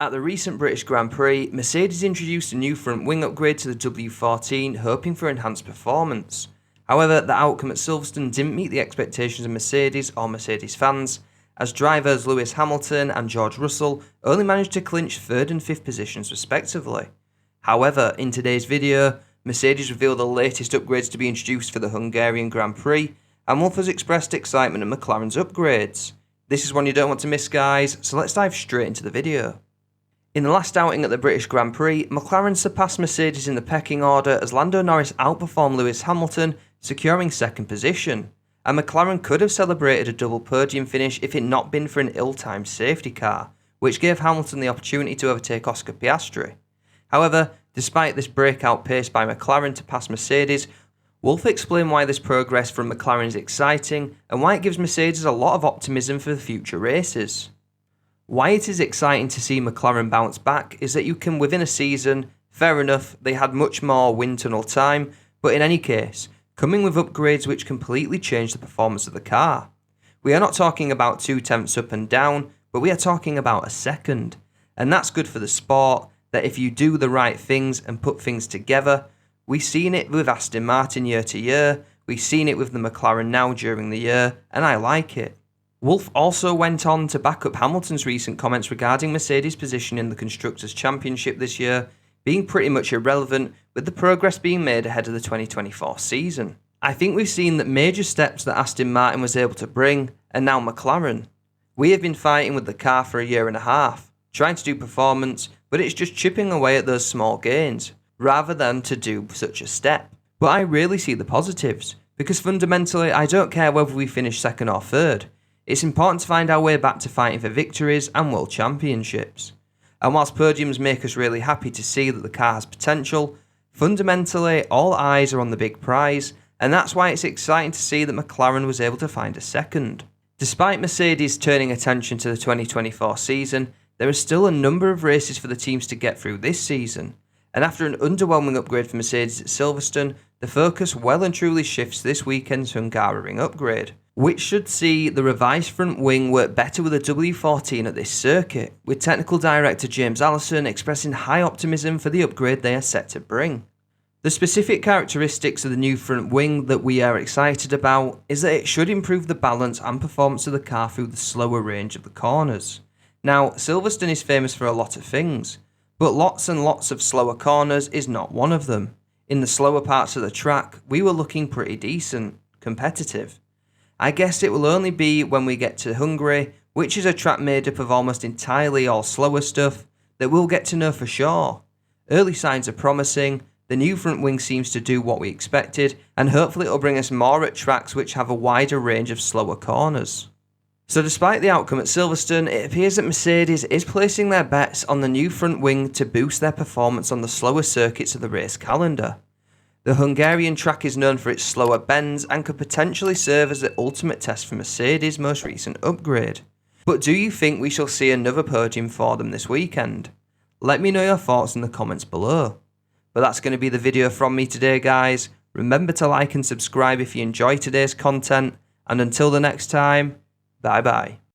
At the recent British Grand Prix, Mercedes introduced a new front wing upgrade to the W14, hoping for enhanced performance. However, the outcome at Silverstone didn't meet the expectations of Mercedes or Mercedes fans, as drivers Lewis Hamilton and George Russell only managed to clinch 3rd and 5th positions respectively. However, in today's video, Mercedes revealed the latest upgrades to be introduced for the Hungarian Grand Prix, and Wolff has expressed excitement at McLaren's upgrades. This is one you don't want to miss, guys, so let's dive straight into the video. In the last outing at the British Grand Prix, McLaren surpassed Mercedes in the pecking order as Lando Norris outperformed Lewis Hamilton, securing 2nd position. And McLaren could have celebrated a double podium finish if it not been for an ill-timed safety car, which gave Hamilton the opportunity to overtake Oscar Piastri. However, despite this breakout pace by McLaren to pass Mercedes, Wolff explained why this progress from McLaren is exciting and why it gives Mercedes a lot of optimism for the future races. Why it is exciting to see McLaren bounce back is that you can, within a season, fair enough, they had much more wind tunnel time, but in any case, coming with upgrades which completely change the performance of the car. We are not talking about 2 tenths up and down, but we are talking about a second. And that's good for the sport, that if you do the right things and put things together, we've seen it with Aston Martin year to year, we've seen it with the McLaren now during the year, and I like it. Wolff also went on to back up Hamilton's recent comments regarding Mercedes' position in the Constructors' Championship this year being pretty much irrelevant, with the progress being made ahead of the 2024 season. I think we've seen that major steps that Aston Martin was able to bring, and now McLaren. We have been fighting with the car for a year and a half, trying to do performance, but it's just chipping away at those small gains, rather than to do such a step. But I really see the positives, because fundamentally I don't care whether we finish 2nd or 3rd. It's important to find our way back to fighting for victories and world championships. And whilst podiums make us really happy to see that the car has potential, fundamentally all eyes are on the big prize, and that's why it's exciting to see that McLaren was able to find a 2nd. Despite Mercedes turning attention to the 2024 season, there are still a number of races for the teams to get through this season, and after an underwhelming upgrade for Mercedes at Silverstone, the focus well and truly shifts to this weekend's Hungarian upgrade, which should see the revised front wing work better with a W14 at this circuit, with technical director James Allison expressing high optimism for the upgrade they are set to bring. The specific characteristics of the new front wing that we are excited about is that it should improve the balance and performance of the car through the slower range of the corners. Now, Silverstone is famous for a lot of things, but lots and lots of slower corners is not one of them. In the slower parts of the track, we were looking pretty decent, competitive. I guess it will only be when we get to Hungary, which is a track made up of almost entirely all slower stuff, that we'll get to know for sure. Early signs are promising, the new front wing seems to do what we expected, and hopefully it'll bring us more at tracks which have a wider range of slower corners. So despite the outcome at Silverstone, it appears that Mercedes is placing their bets on the new front wing to boost their performance on the slower circuits of the race calendar. The Hungarian track is known for its slower bends and could potentially serve as the ultimate test for Mercedes' most recent upgrade. But do you think we shall see another podium for them this weekend? Let me know your thoughts in the comments below. But that's going to be the video from me today, guys. Remember to like and subscribe if you enjoy today's content, and until the next time, bye bye.